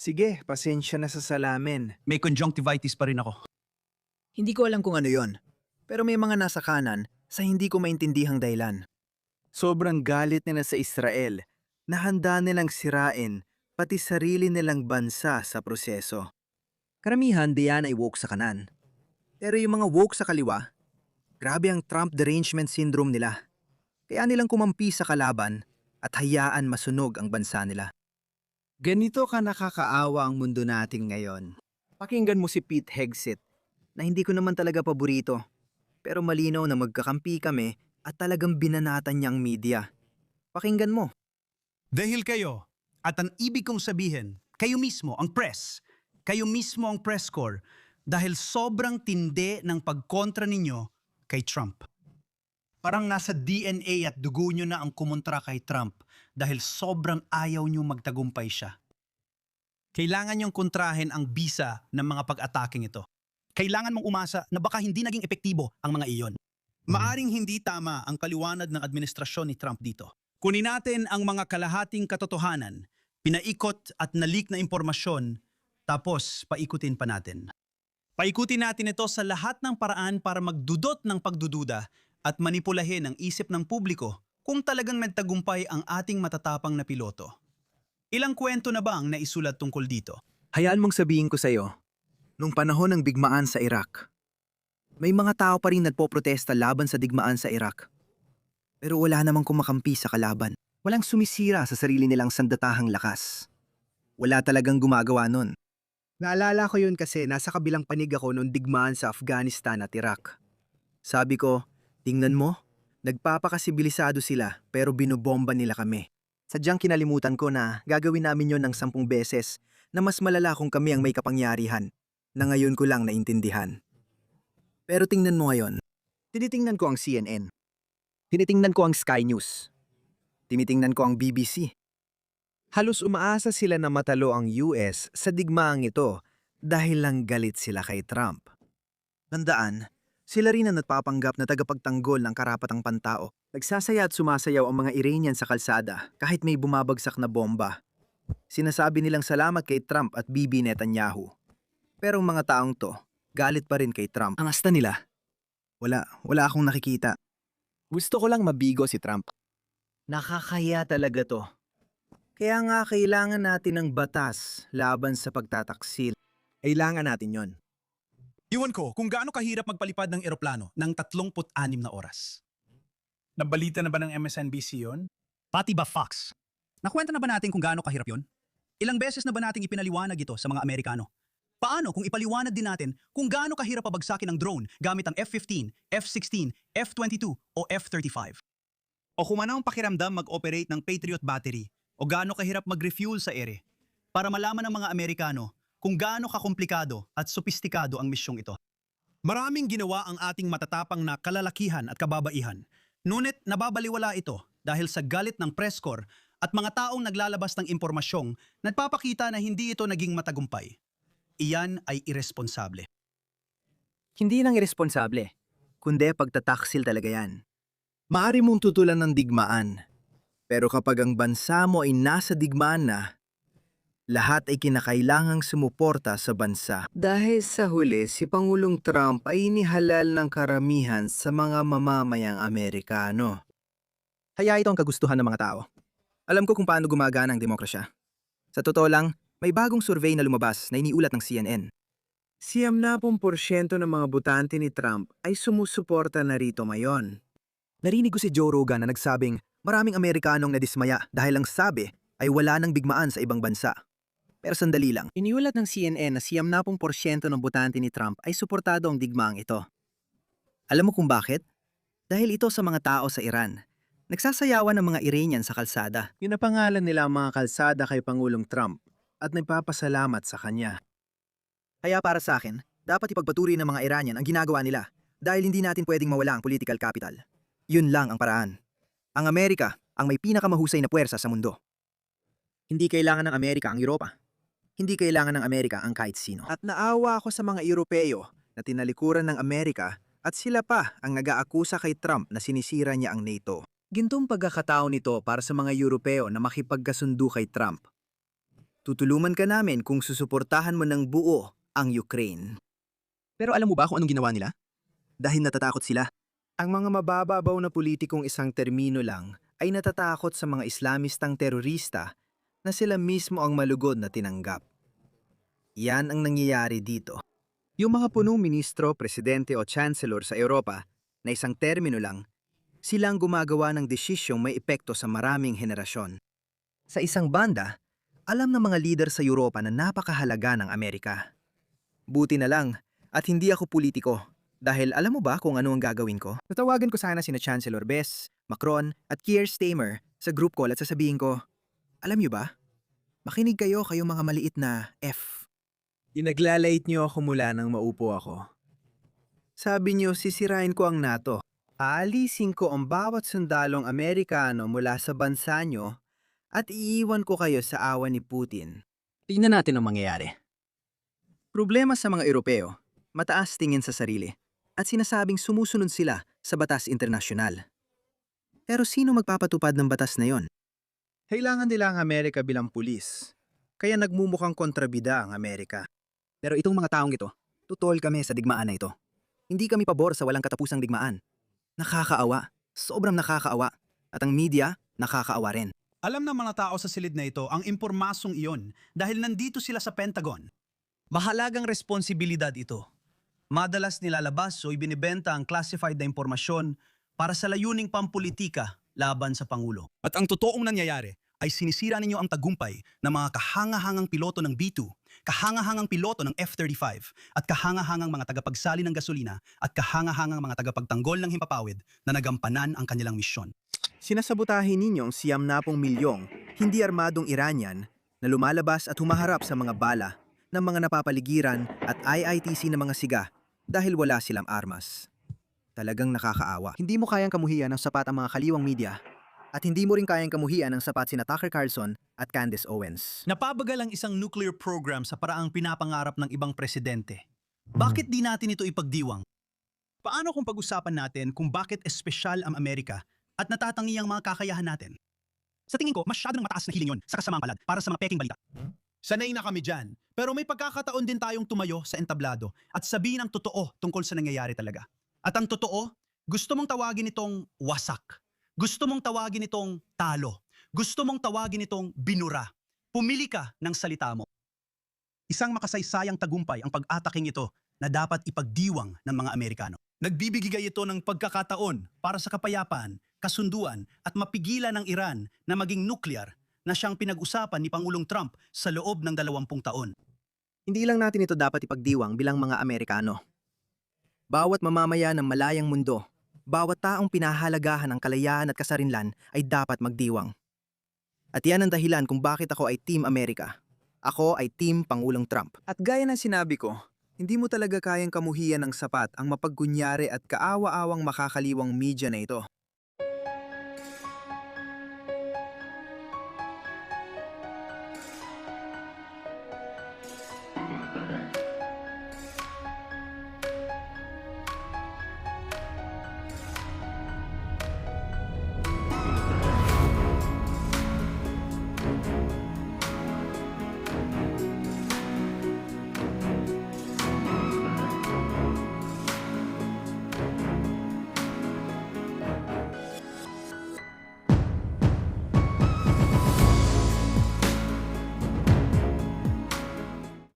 Sige, pasensya na sa salamin. May conjunctivitis pa rin ako. Hindi ko alam kung ano yon. Pero may mga nasa kanan sa hindi ko maintindihang dahilan. Sobrang galit nila sa Israel na handa nilang sirain pati sarili nilang bansa sa proseso. Karamihan diyan ay woke sa kanan. Pero yung mga woke sa kaliwa, grabe ang Trump derangement syndrome nila. Kaya nilang kumampi sa kalaban at hayaan masunog ang bansa nila. Ganito ka nakakaawa ang mundo natin ngayon. Pakinggan mo si Pete Hegseth na hindi ko naman talaga paborito. Pero malinaw na magkakampi kami at talagang binanatan niya ang media. Pakinggan mo. Dahil kayo, at ang ibig kong sabihin, kayo mismo, ang press, kayo mismo ang press corps, dahil sobrang tindi ng pagkontra ninyo kay Trump. Parang nasa DNA at dugo nyo na ang kumontra kay Trump dahil sobrang ayaw nyo magtagumpay siya. Kailangan nyong kontrahin ang bisa ng mga pag-ataking ito. Kailangan mong umasa na baka hindi naging epektibo ang mga iyon. Maaring hindi tama ang paliwanag ng administrasyon ni Trump dito. Kunin natin ang mga kalahating katotohanan, pinaikot at nalik na impormasyon, tapos paikutin pa natin. Paikutin natin ito sa lahat ng paraan para magdudot ng pagdududa at manipulahin ang isip ng publiko kung talagang nagtagumpay ang ating matatapang na piloto. Ilang kwento na ba ang naisulat tungkol dito? Hayaan mong sabihin ko sa'yo, nung panahon ng digmaan sa Iraq, may mga tao pa rin nagpoprotesta laban sa digmaan sa Iraq. Pero wala namang kumakampi sa kalaban. Walang sumisira sa sarili nilang sandatahang lakas. Wala talagang gumagawa nun. Naalala ko yun kasi nasa kabilang panig ako nung digmaan sa Afghanistan at Iraq. Sabi ko, tingnan mo, nagpapakasibilisado sila pero binobomba nila kami. Sadyang kinalimutan ko na gagawin namin yon ng 10 beses na mas malala kung kami ang may kapangyarihan na ngayon ko lang naintindihan. Pero tingnan mo ngayon, tinitingnan ko ang CNN. Tinitingnan ko ang Sky News. Tinitingnan ko ang BBC. Halos umaasa sila na matalo ang US sa digmaang ito dahil lang galit sila kay Trump. Tandaan, sila rin ang nagpapanggap na tagapagtanggol ng karapatang pantao. Nagsasaya at sumasayaw ang mga Iranian sa kalsada kahit may bumabagsak na bomba. Sinasabi nilang salamat kay Trump at Bibi Netanyahu. Pero ang mga taong to, galit pa rin kay Trump. Ang asta nila. Wala akong nakikita. Gusto ko lang mabigo si Trump. Nakakaya talaga to. Kaya nga kailangan natin ng batas laban sa pagtataksil. Kailangan natin yon. Iwan ko kung gaano kahirap magpalipad ng eroplano ng 36 na oras. Nabalita na ba ng MSNBC yon? Pati ba Fox? Nakwenta na ba natin kung gaano kahirap yon? Ilang beses na ba nating ipinaliwanag ito sa mga Amerikano? Paano kung ipaliwanag din natin kung gaano kahirap pabagsakin ng drone gamit ang F-15, F-16, F-22 o F-35? O kung ano ang pakiramdam mag-operate ng Patriot battery o gaano kahirap mag-refuel sa ere para malaman ng mga Amerikano kung gaano kakomplikado at sopistikado ang misyong ito. Maraming ginawa ang ating matatapang na kalalakihan at kababaihan, ngunit nababaliwala ito dahil sa galit ng press corps at mga taong naglalabas ng impormasyong nagpapakita na hindi ito naging matagumpay. Iyan ay irresponsable. Hindi lang irresponsable, kundi pagtataksil talaga yan. Maari mong tutulan ng digmaan, pero kapag ang bansa mo ay nasa digmaan na, lahat ay kinakailangang sumuporta sa bansa. Dahil sa huli, si Pangulong Trump ay inihalal ng karamihan sa mga mamamayang Amerikano. Kaya ito ang kagustuhan ng mga tao. Alam ko kung paano gumagana ang demokrasya. Sa totoo lang, may bagong survey na lumabas na iniulat ng CNN. 70% ng mga botante ni Trump ay sumusuporta na rito ngayon. Narinig ko si Joe Rogan na nagsabing maraming Amerikanong nadismaya dahil ang sabi ay wala nang digmaan sa ibang bansa. Pero sandali lang. Iniulat ng CNN na 70% ng botante ni Trump ay suportado ang digmaang ito. Alam mo kung bakit? Dahil ito sa mga tao sa Iran. Nagsasayawan ng mga Iranian sa kalsada. Pinapangalan nila ang mga kalsada kay Pangulong Trump at nagpapasalamat sa kanya. Kaya para sa akin, dapat ipagpatuloy ng mga Iranian ang ginagawa nila dahil hindi natin pwedeng mawala ang political capital. Yun lang ang paraan. Ang Amerika ang may pinakamahusay na puwersa sa mundo. Hindi kailangan ng Amerika ang Europa. Hindi kailangan ng Amerika ang kahit sino. At naawa ako sa mga Europeo na tinalikuran ng Amerika at sila pa ang nag-aakusa kay Trump na sinisira niya ang NATO. Gintong pagkakataon nito para sa mga Europeo na makipagkasundo kay Trump. Tutulungan ka namin kung susuportahan mo ng buo ang Ukraine. Pero alam mo ba kung anong ginawa nila? Dahil natatakot sila. Ang mga mabababaw na politikong isang termino lang ay natatakot sa mga Islamistang terorista na sila mismo ang malugod na tinanggap. Yan ang nangyayari dito. Yung mga punong ministro, presidente o chancellor sa Europa na isang termino lang, silang gumagawa ng desisyong may epekto sa maraming henerasyon. Sa isang banda, alam ng mga lider sa Europa na napakahalaga ng Amerika. Buti na lang at hindi ako politiko dahil alam mo ba kung ano ang gagawin ko? Tatawagan ko sana sina Chancellor Bess, Macron at Keir Starmer sa group call at sasabihin ko, alam niyo ba? Makinig kayo kayong mga maliit na F. Inaglalait niyo ako mula nang maupo ako. Sabi niyo sisirain ko ang NATO. Aalisin ko ang bawat sundalong Amerikano mula sa bansa niyo at iiwan ko kayo sa awa ni Putin. Tingnan natin ang mangyayari. Problema sa mga Europeo, mataas tingin sa sarili at sinasabing sumusunod sila sa batas internasyonal. Pero sino magpapatupad ng batas na yon? Kailangan nila ang Amerika bilang pulis, kaya nagmumukhang kontrabida ang Amerika. Pero itong mga taong ito, tutol kami sa digmaan na ito. Hindi kami pabor sa walang katapusang digmaan. Nakakaawa, sobrang nakakaawa, at ang media nakakaawa rin. Alam ng mga tao sa silid na ito ang impormasong iyon dahil nandito sila sa Pentagon. Mahalagang responsibilidad ito. Madalas nilalabas o ibinibenta ang classified na impormasyon para sa layuning pampolitika laban sa Pangulo. At ang totoong nangyayari ay sinisira ninyo ang tagumpay ng mga kahangahangang piloto ng B-2, kahangahangang piloto ng F-35, at kahangahangang mga tagapagsali ng gasolina at kahangahangang mga tagapagtanggol ng himpapawid na nagampanan ang kanilang misyon. Sinasabotahin ninyong 90 milyong hindi armadong Iranian na lumalabas at humaharap sa mga bala ng mga napapaligiran at IITC na mga siga dahil wala silang armas. Talagang nakakaawa. Hindi mo kayang kamuhian ng sapat ang mga kaliwang media at hindi mo rin kayang kamuhian ng sapat sina Tucker Carlson at Candace Owens. Napabagal ang isang nuclear program sa paraang pinapangarap ng ibang presidente. Bakit di natin ito ipagdiwang? Paano kung pag-usapan natin kung bakit espesyal ang Amerika at natatangi ang mga kakayahan natin? Sa tingin ko, masyadong mataas na hiling yon sa kasamang palad para sa mga peking balita. Sanay na kami dyan, pero may pagkakataon din tayong tumayo sa entablado at sabihin ang totoo tungkol sa nangyayari talaga. At ang totoo, gusto mong tawagin itong wasak. Gusto mong tawagin itong talo. Gusto mong tawagin itong binura. Pumili ka ng salita mo. Isang makasaysayang tagumpay ang pag-ataking ito na dapat ipagdiwang ng mga Amerikano. Nagbibigay ito ng pagkakataon para sa kapayapaan, kasunduan at mapigilan ng Iran na maging nuclear na siyang pinag-usapan ni Pangulong Trump sa loob ng 20 taon. Hindi lang natin ito dapat ipagdiwang bilang mga Amerikano. Bawat mamamayan ng malayang mundo, bawat taong pinahalagahan ng kalayaan at kasarinlan ay dapat magdiwang. At yan ang dahilan kung bakit ako ay Team Amerika. Ako ay Team Pangulong Trump. At gaya ng sinabi ko, hindi mo talaga kayang kamuhian ng sapat ang mapagkunyari at kaawa-awang makakaliwang media na ito.